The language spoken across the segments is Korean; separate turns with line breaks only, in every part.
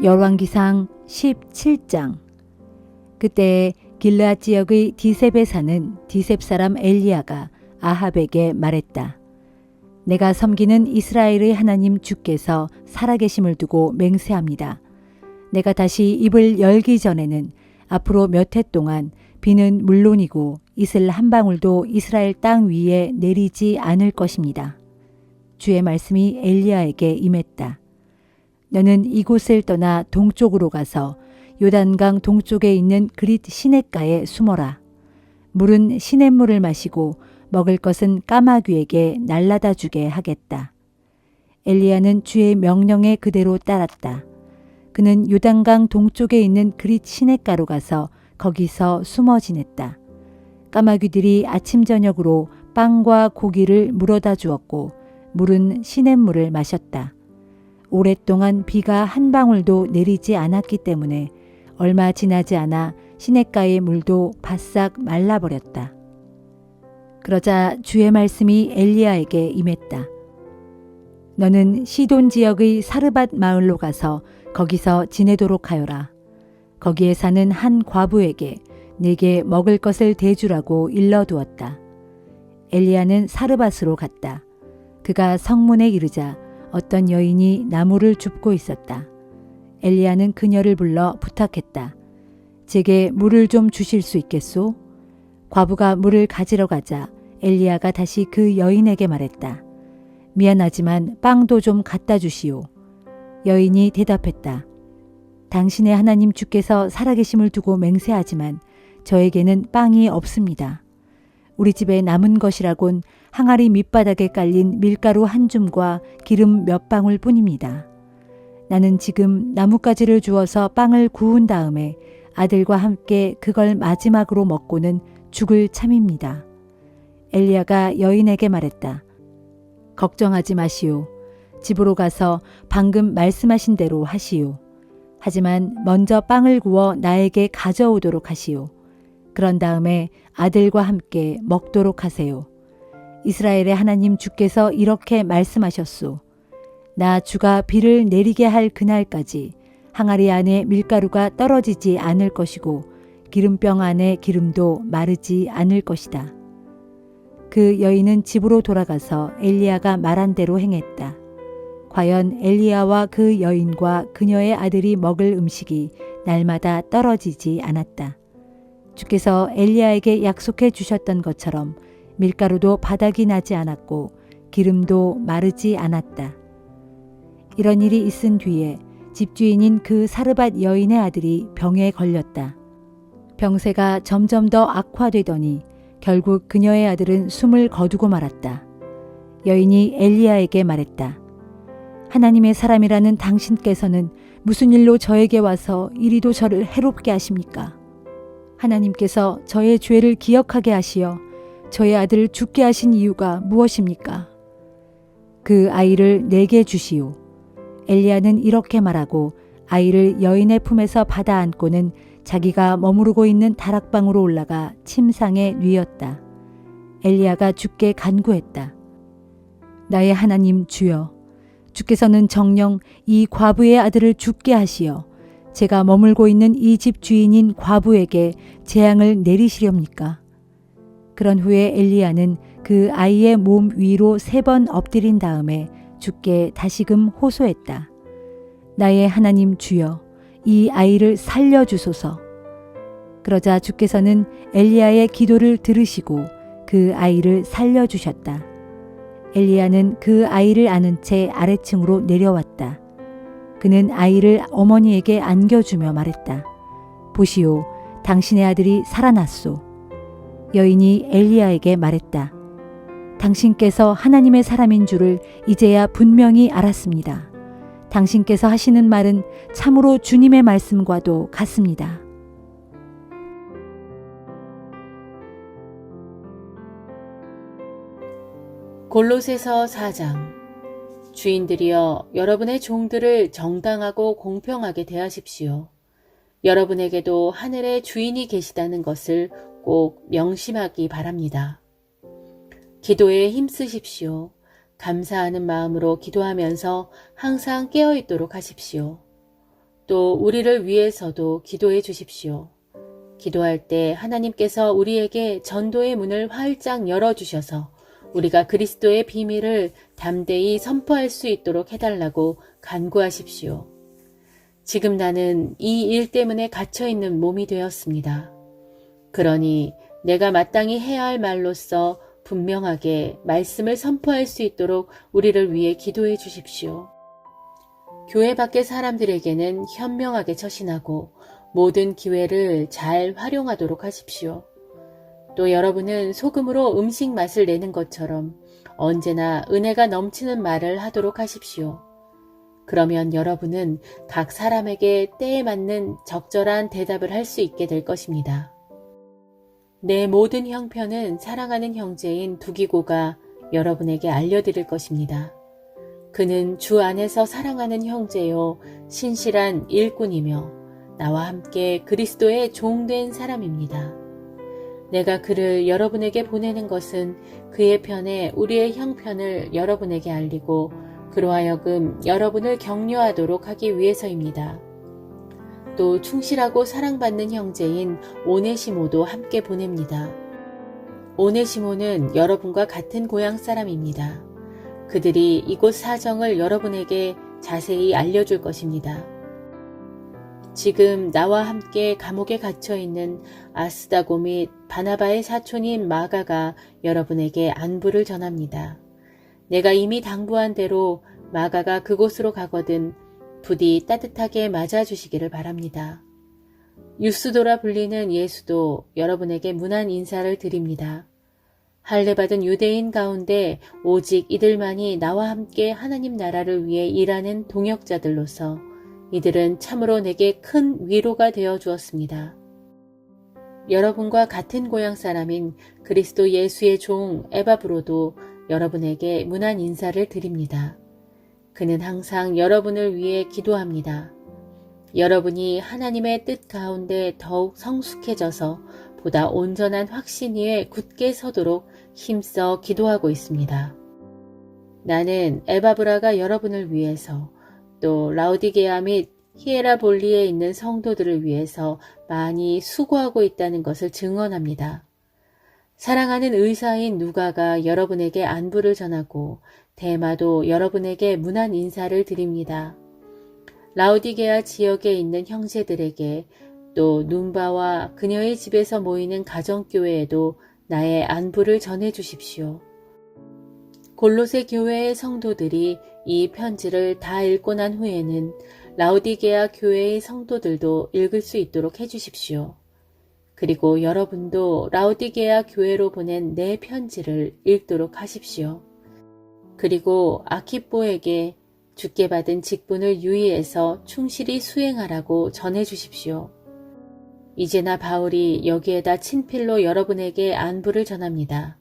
열왕기상 17장. 그때 길르앗 지역의 디셉에 사는 디셉 사람 엘리야가 아합에게 말했다. 내가 섬기는 이스라엘의 하나님 주께서 살아계심을 두고 맹세합니다. 내가 다시 입을 열기 전에는 앞으로 몇 해 동안 비는 물론이고 이슬 한 방울도 이스라엘 땅 위에 내리지 않을 것입니다. 주의 말씀이 엘리야에게 임했다. 너는 이곳을 떠나 동쪽으로 가서 요단강 동쪽에 있는 그릿 시냇가에 숨어라. 물은 시냇물을 마시고 먹을 것은 까마귀에게 날라다 주게 하겠다. 엘리야는 주의 명령에 그대로 따랐다. 그는 요단강 동쪽에 있는 그릿 시냇가로 가서 거기서 숨어 지냈다. 까마귀들이 아침 저녁으로 빵과 고기를 물어다 주었고 물은 시냇물을 마셨다. 오랫동안 비가 한 방울도 내리지 않았기 때문에 얼마 지나지 않아 시냇가의 물도 바싹 말라버렸다. 그러자 주의 말씀이 엘리야에게 임했다. 너는 시돈 지역의 사르밧 마을로 가서 거기서 지내도록 하여라. 거기에 사는 한 과부에게 네게 먹을 것을 대주라고 일러두었다. 엘리야는 사르밧으로 갔다. 그가 성문에 이르자 어떤 여인이 나무를 줍고 있었다. 엘리야는 그녀를 불러 부탁했다. 제게 물을 좀 주실 수 있겠소? 과부가 물을 가지러 가자 엘리야가 다시 그 여인에게 말했다. 미안하지만 빵도 좀 갖다 주시오. 여인이 대답했다. 당신의 하나님 주께서 살아계심을 두고 맹세하지만 저에게는 빵이 없습니다. 우리 집에 남은 것이라곤 항아리 밑바닥에 깔린 밀가루 한 줌과 기름 몇 방울 뿐입니다. 나는 지금 나뭇가지를 주워서 빵을 구운 다음에 아들과 함께 그걸 마지막으로 먹고는 죽을 참입니다. 엘리야가 여인에게 말했다. 걱정하지 마시오. 집으로 가서 방금 말씀하신 대로 하시오. 하지만 먼저 빵을 구워 나에게 가져오도록 하시오. 그런 다음에 아들과 함께 먹도록 하세요. 이스라엘의 하나님 주께서 이렇게 말씀하셨소. 나 주가 비를 내리게 할 그날까지 항아리 안에 밀가루가 떨어지지 않을 것이고 기름병 안에 기름도 마르지 않을 것이다. 그 여인은 집으로 돌아가서 엘리야가 말한 대로 행했다. 과연 엘리야와 그 여인과 그녀의 아들이 먹을 음식이 날마다 떨어지지 않았다. 주께서 엘리야에게 약속해 주셨던 것처럼 밀가루도 바닥이 나지 않았고 기름도 마르지 않았다. 이런 일이 있은 뒤에 집주인인 그 사르밧 여인의 아들이 병에 걸렸다. 병세가 점점 더 악화되더니 결국 그녀의 아들은 숨을 거두고 말았다. 여인이 엘리야에게 말했다. 하나님의 사람이라는 당신께서는 무슨 일로 저에게 와서 이리도 저를 해롭게 하십니까? 하나님께서 저의 죄를 기억하게 하시어 저의 아들을 죽게 하신 이유가 무엇입니까? 그 아이를 내게 주시오. 엘리야는 이렇게 말하고 아이를 여인의 품에서 받아 안고는 자기가 머무르고 있는 다락방으로 올라가 침상에 뉘었다. 엘리야가 주께 간구했다. 나의 하나님 주여, 주께서는 정녕 이 과부의 아들을 죽게 하시어 제가 머물고 있는 이 집 주인인 과부에게 재앙을 내리시렵니까? 그런 후에 엘리야는 그 아이의 몸 위로 3번 엎드린 다음에 주께 다시금 호소했다. 나의 하나님 주여, 이 아이를 살려주소서. 그러자 주께서는 엘리야의 기도를 들으시고 그 아이를 살려주셨다. 엘리야는 그 아이를 안은 채 아래층으로 내려왔다. 그는 아이를 어머니에게 안겨주며 말했다. 보시오, 당신의 아들이 살아났소. 여인이 엘리야에게 말했다. 당신께서 하나님의 사람인 줄을 이제야 분명히 알았습니다. 당신께서 하시는 말은 참으로 주님의 말씀과도 같습니다.
골로새서 4장. 주인들이여, 여러분의 종들을 정당하고 공평하게 대하십시오. 여러분에게도 하늘의 주인이 계시다는 것을 꼭 명심하기 바랍니다. 기도에 힘쓰십시오. 감사하는 마음으로 기도하면서 항상 깨어있도록 하십시오. 또 우리를 위해서도 기도해 주십시오. 기도할 때 하나님께서 우리에게 전도의 문을 활짝 열어주셔서 우리가 그리스도의 비밀을 담대히 선포할 수 있도록 해달라고 간구하십시오. 지금 나는 이 일 때문에 갇혀있는 몸이 되었습니다. 그러니 내가 마땅히 해야 할 말로써 분명하게 말씀을 선포할 수 있도록 우리를 위해 기도해 주십시오. 교회 밖의 사람들에게는 현명하게 처신하고 모든 기회를 잘 활용하도록 하십시오. 또 여러분은 소금으로 음식 맛을 내는 것처럼 언제나 은혜가 넘치는 말을 하도록 하십시오. 그러면 여러분은 각 사람에게 때에 맞는 적절한 대답을 할 수 있게 될 것입니다. 내 모든 형편은 사랑하는 형제인 두기고가 여러분에게 알려드릴 것입니다. 그는 주 안에서 사랑하는 형제요 신실한 일꾼이며 나와 함께 그리스도의 종된 사람입니다. 내가 그를 여러분에게 보내는 것은 그의 편에 우리의 형편을 여러분에게 알리고 그로 하여금 여러분을 격려하도록 하기 위해서입니다. 또 충실하고 사랑받는 형제인 오네시모도 함께 보냅니다. 오네시모는 여러분과 같은 고향 사람입니다. 그들이 이곳 사정을 여러분에게 자세히 알려줄 것입니다. 지금 나와 함께 감옥에 갇혀있는 아스다고 및 바나바의 사촌인 마가가 여러분에게 안부를 전합니다. 내가 이미 당부한 대로 마가가 그곳으로 가거든 부디 따뜻하게 맞아주시기를 바랍니다. 유스도라 불리는 예수도 여러분에게 문안 인사를 드립니다. 할례받은 유대인 가운데 오직 이들만이 나와 함께 하나님 나라를 위해 일하는 동역자들로서 이들은 참으로 내게 큰 위로가 되어 주었습니다. 여러분과 같은 고향 사람인 그리스도 예수의 종 에바브로도 여러분에게 문안 인사를 드립니다. 그는 항상 여러분을 위해 기도합니다. 여러분이 하나님의 뜻 가운데 더욱 성숙해져서 보다 온전한 확신 위에 굳게 서도록 힘써 기도하고 있습니다. 나는 에바브라가 여러분을 위해서 또 라우디게아 및 히에라볼리에 있는 성도들을 위해서 많이 수고하고 있다는 것을 증언합니다. 사랑하는 의사인 누가가 여러분에게 안부를 전하고 데마도 여러분에게 문안 인사를 드립니다. 라우디게아 지역에 있는 형제들에게 또 눈바와 그녀의 집에서 모이는 가정교회에도 나의 안부를 전해 주십시오. 골로새 교회의 성도들이 이 편지를 다 읽고 난 후에는 라우디게아 교회의 성도들도 읽을 수 있도록 해주십시오. 그리고 여러분도 라우디게아 교회로 보낸 내 편지를 읽도록 하십시오. 그리고 아키뽀에게 주께 받은 직분을 유의해서 충실히 수행하라고 전해 주십시오. 이제나 바울이 여기에다 친필로 여러분에게 안부를 전합니다.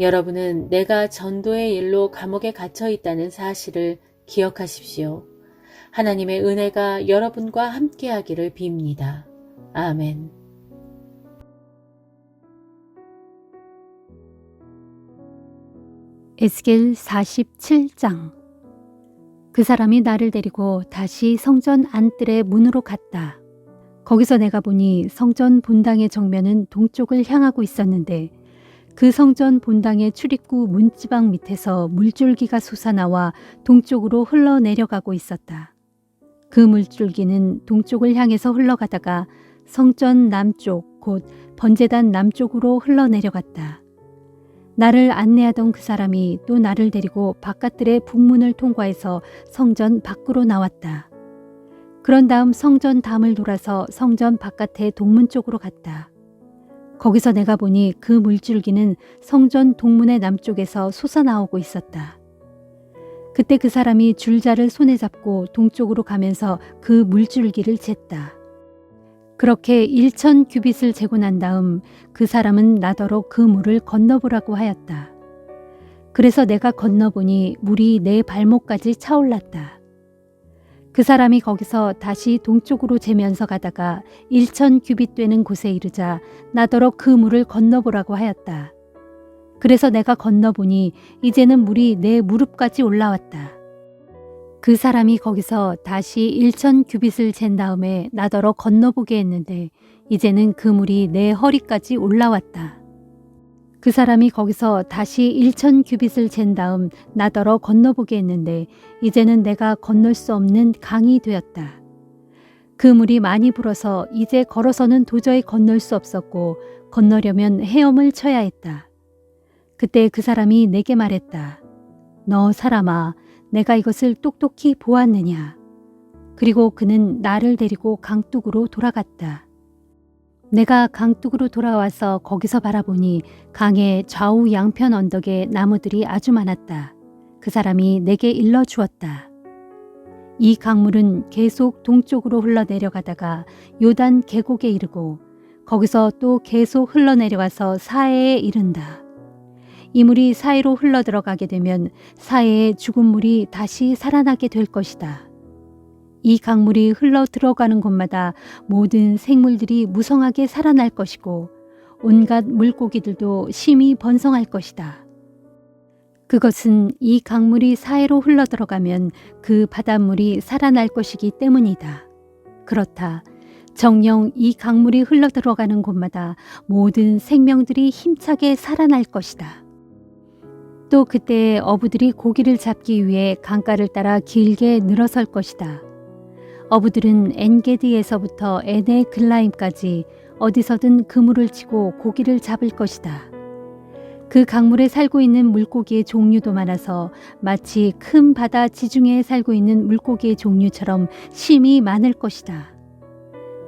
여러분은 내가 전도의 일로 감옥에 갇혀 있다는 사실을 기억하십시오. 하나님의 은혜가 여러분과 함께하기를 빕니다. 아멘.
에스겔 47장. 그 사람이 나를 데리고 다시 성전 안뜰의 문으로 갔다. 거기서 내가 보니 성전 본당의 정면은 동쪽을 향하고 있었는데 그 성전 본당의 출입구 문지방 밑에서 물줄기가 솟아나와 동쪽으로 흘러내려가고 있었다. 그 물줄기는 동쪽을 향해서 흘러가다가 성전 남쪽 곧 번제단 남쪽으로 흘러내려갔다. 나를 안내하던 그 사람이 또 나를 데리고 바깥들의 북문을 통과해서 성전 밖으로 나왔다. 그런 다음 성전 담을 돌아서 성전 바깥의 동문 쪽으로 갔다. 거기서 내가 보니 그 물줄기는 성전 동문의 남쪽에서 솟아나오고 있었다. 그때 그 사람이 줄자를 손에 잡고 동쪽으로 가면서 그 물줄기를 쟀다. 그렇게 1,000 규빗을 재고 난 다음 그 사람은 나더러 그 물을 건너보라고 하였다. 그래서 내가 건너보니 물이 내 발목까지 차올랐다. 그 사람이 거기서 다시 동쪽으로 재면서 가다가 1,000 규빗 되는 곳에 이르자 나더러 그 물을 건너보라고 하였다. 그래서 내가 건너보니 이제는 물이 내 무릎까지 올라왔다. 그 사람이 거기서 다시 1,000규빗을 잰 다음에 나더러 건너보게 했는데 이제는 그 물이 내 허리까지 올라왔다. 그 사람이 거기서 다시 1,000규빗을 잰 다음 나더러 건너보게 했는데 이제는 내가 건널 수 없는 강이 되었다. 그 물이 많이 불어서 이제 걸어서는 도저히 건널 수 없었고 건너려면 헤엄을 쳐야 했다. 그때 그 사람이 내게 말했다. 너 사람아, 내가 이것을 똑똑히 보았느냐? 그리고 그는 나를 데리고 강둑으로 돌아갔다. 내가 강둑으로 돌아와서 거기서 바라보니 강의 좌우 양편 언덕에 나무들이 아주 많았다. 그 사람이 내게 일러 주었다. 이 강물은 계속 동쪽으로 흘러내려가다가 요단 계곡에 이르고 거기서 또 계속 흘러내려가서 사해에 이른다. 이 물이 사해로 흘러들어가게 되면 사해의 죽은 물이 다시 살아나게 될 것이다. 이 강물이 흘러들어가는 곳마다 모든 생물들이 무성하게 살아날 것이고 온갖 물고기들도 심히 번성할 것이다. 그것은 이 강물이 사해로 흘러들어가면 그 바닷물이 살아날 것이기 때문이다. 그렇다. 정녕 이 강물이 흘러들어가는 곳마다 모든 생명들이 힘차게 살아날 것이다. 또 그때 어부들이 고기를 잡기 위해 강가를 따라 길게 늘어설 것이다. 어부들은 엔게디에서부터 에네 글라임까지 어디서든 그물을 치고 고기를 잡을 것이다. 그 강물에 살고 있는 물고기의 종류도 많아서 마치 큰 바다 지중해에 살고 있는 물고기의 종류처럼 심히 많을 것이다.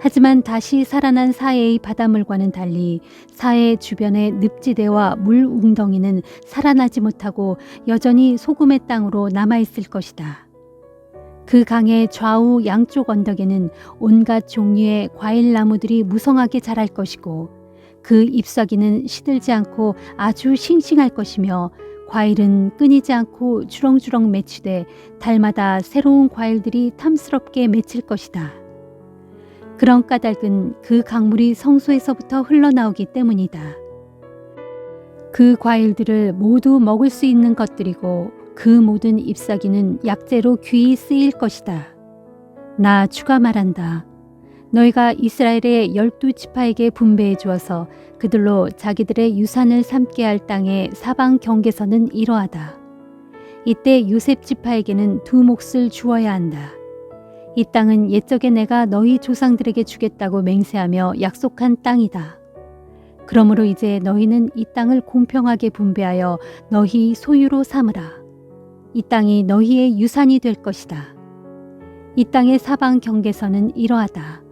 하지만 다시 살아난 사해의 바닷물과는 달리 사해 주변의 늪지대와 물 웅덩이는 살아나지 못하고 여전히 소금의 땅으로 남아있을 것이다. 그 강의 좌우 양쪽 언덕에는 온갖 종류의 과일나무들이 무성하게 자랄 것이고 그 잎사귀는 시들지 않고 아주 싱싱할 것이며 과일은 끊이지 않고 주렁주렁 맺히되 달마다 새로운 과일들이 탐스럽게 맺힐 것이다. 그런 까닭은 그 강물이 성소에서부터 흘러나오기 때문이다. 그 과일들을 모두 먹을 수 있는 것들이고 그 모든 잎사귀는 약재로 귀히 쓰일 것이다. 나 주가 말한다. 너희가 이스라엘의 12지파에게 분배해 주어서 그들로 자기들의 유산을 삼게 할 땅의 사방 경계선은 이러하다. 이때 요셉 지파에게는 2몫을 주어야 한다. 이 땅은 옛적에 내가 너희 조상들에게 주겠다고 맹세하며 약속한 땅이다. 그러므로 이제 너희는 이 땅을 공평하게 분배하여 너희 소유로 삼으라. 이 땅이 너희의 유산이 될 것이다. 이 땅의 사방 경계선은 이러하다.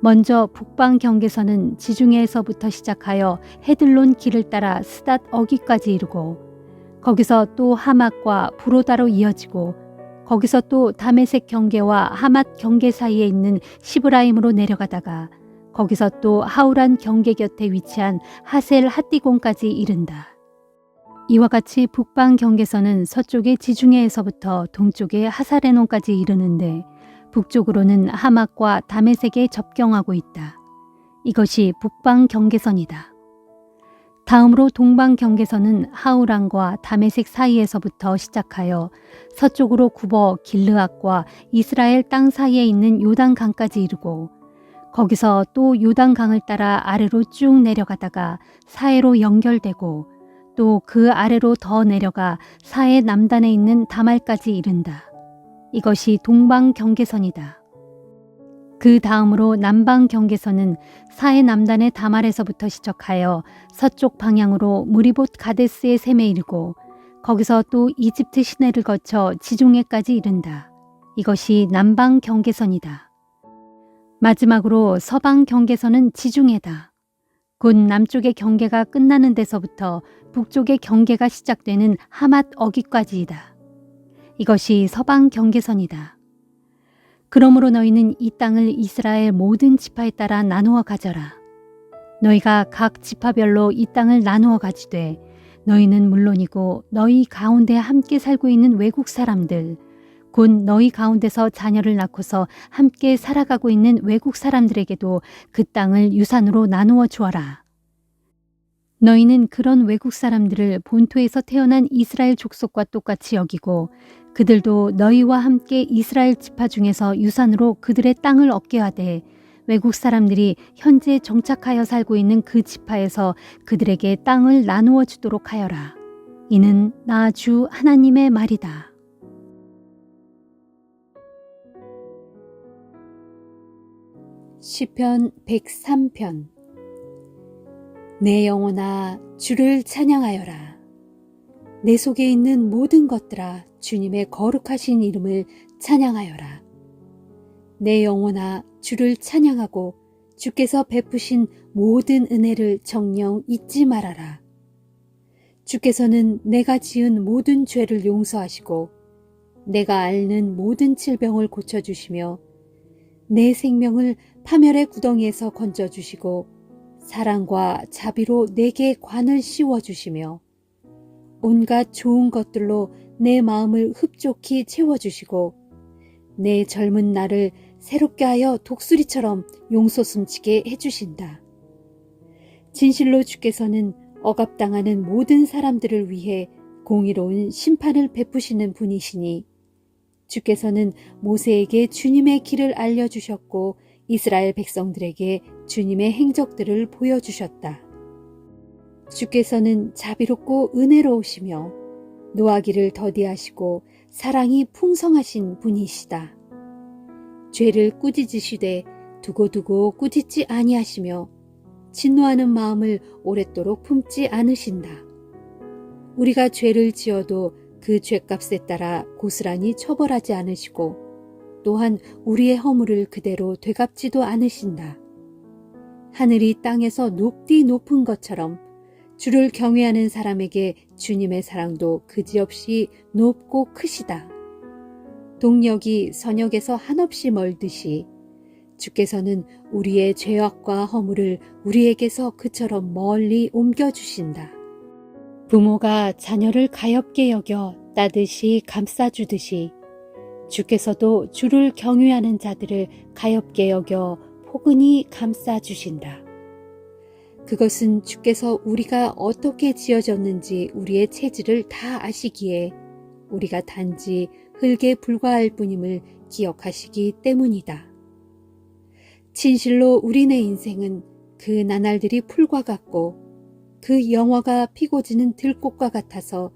먼저 북방 경계선은 지중해에서부터 시작하여 헤들론 길을 따라 스닷 어기까지 이르고 거기서 또 하맛과 브로다로 이어지고 거기서 또 다메섹 경계와 하맛 경계 사이에 있는 시브라임으로 내려가다가 거기서 또 하우란 경계 곁에 위치한 하셀 핫디곤까지 이른다. 이와 같이 북방 경계선은 서쪽의 지중해에서부터 동쪽의 하사레논까지 이르는데 북쪽으로는 하맛과 다메섹에 접경하고 있다. 이것이 북방 경계선이다. 다음으로 동방 경계선은 하우란과 다메섹 사이에서부터 시작하여 서쪽으로 굽어 길르앗과 이스라엘 땅 사이에 있는 요단강까지 이르고 거기서 또 요단강을 따라 아래로 쭉 내려가다가 사해로 연결되고 또 그 아래로 더 내려가 사해 남단에 있는 다말까지 이른다. 이것이 동방 경계선이다. 그 다음으로 남방 경계선은 사해 남단의 다말에서부터 시작하여 서쪽 방향으로 무리봇 가데스의 샘에 이르고 거기서 또 이집트 시내를 거쳐 지중해까지 이른다. 이것이 남방 경계선이다. 마지막으로 서방 경계선은 지중해다. 곧 남쪽의 경계가 끝나는 데서부터 북쪽의 경계가 시작되는 하맛 어기까지이다. 이것이 서방 경계선이다. 그러므로 너희는 이 땅을 이스라엘 모든 지파에 따라 나누어 가져라. 너희가 각 지파별로 이 땅을 나누어 가지되 너희는 물론이고 너희 가운데 함께 살고 있는 외국 사람들 곧 너희 가운데서 자녀를 낳고서 함께 살아가고 있는 외국 사람들에게도 그 땅을 유산으로 나누어 주어라. 너희는 그런 외국 사람들을 본토에서 태어난 이스라엘 족속과 똑같이 여기고 그들도 너희와 함께 이스라엘 지파 중에서 유산으로 그들의 땅을 얻게 하되 외국 사람들이 현재 정착하여 살고 있는 그 지파에서 그들에게 땅을 나누어 주도록 하여라. 이는 나 주 하나님의 말이다.
시편 103편. 내 영혼아 주를 찬양하여라. 내 속에 있는 모든 것들아 주님의 거룩하신 이름을 찬양하여라. 내 영혼아 주를 찬양하고 주께서 베푸신 모든 은혜를 정녕 잊지 말아라. 주께서는 내가 지은 모든 죄를 용서하시고 내가 앓는 모든 질병을 고쳐주시며 내 생명을 파멸의 구덩이에서 건져주시고 사랑과 자비로 내게 관을 씌워주시며 온갖 좋은 것들로 내 마음을 흡족히 채워주시고 내 젊은 날을 새롭게 하여 독수리처럼 용솟음치게 해주신다. 진실로 주께서는 억압당하는 모든 사람들을 위해 공의로운 심판을 베푸시는 분이시니 주께서는 모세에게 주님의 길을 알려주셨고 이스라엘 백성들에게 주님의 행적들을 보여주셨다. 주께서는 자비롭고 은혜로우시며 노하기를 더디하시고 사랑이 풍성하신 분이시다. 죄를 꾸짖으시되 두고두고 꾸짖지 아니하시며 진노하는 마음을 오랫도록 품지 않으신다. 우리가 죄를 지어도 그 죄값에 따라 고스란히 처벌하지 않으시고 또한 우리의 허물을 그대로 되갚지도 않으신다. 하늘이 땅에서 높디 높은 것처럼 주를 경외하는 사람에게 주님의 사랑도 그지없이 높고 크시다. 동력이 선역에서 한없이 멀듯이 주께서는 우리의 죄악과 허물을 우리에게서 그처럼 멀리 옮겨주신다. 부모가 자녀를 가엾게 여겨 따뜻이 감싸주듯이 주께서도 주를 경외하는 자들을 가엾게 여겨 포근히 감싸주신다. 그것은 주께서 우리가 어떻게 지어졌는지 우리의 체질을 다 아시기에 우리가 단지 흙에 불과할 뿐임을 기억하시기 때문이다. 진실로 우리네 인생은 그 나날들이 풀과 같고 그 영화가 피고 지는 들꽃과 같아서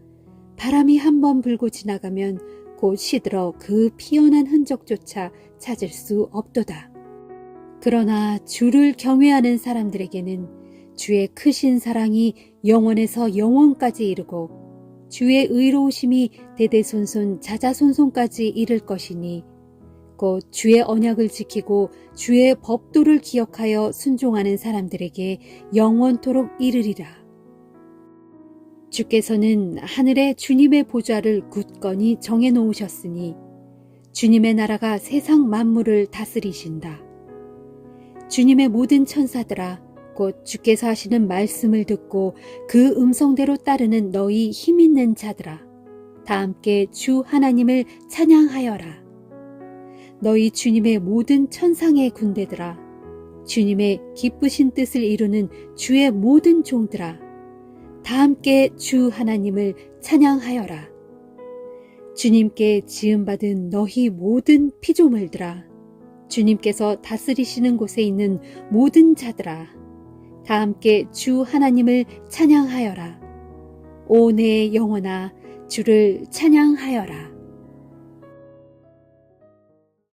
바람이 한번 불고 지나가면 곧 시들어 그 피어난 흔적조차 찾을 수 없도다. 그러나 주를 경외하는 사람들에게는 주의 크신 사랑이 영원에서 영원까지 이르고 주의 의로우심이 대대손손 자자손손까지 이를 것이니 곧 주의 언약을 지키고 주의 법도를 기억하여 순종하는 사람들에게 영원토록 이르리라. 주께서는 하늘에 주님의 보좌를 굳건히 정해놓으셨으니 주님의 나라가 세상 만물을 다스리신다. 주님의 모든 천사들아 곧 주께서 하시는 말씀을 듣고 그 음성대로 따르는 너희 힘있는 자들아 다 함께 주 하나님을 찬양하여라. 너희 주님의 모든 천상의 군대들아 주님의 기쁘신 뜻을 이루는 주의 모든 종들아 다 함께 주 하나님을 찬양하여라. 주님께 지음받은 너희 모든 피조물들아 주님께서 다스리시는 곳에 있는 모든 자들아 다 함께 주 하나님을 찬양하여라. 오 내 영혼아 주를 찬양하여라.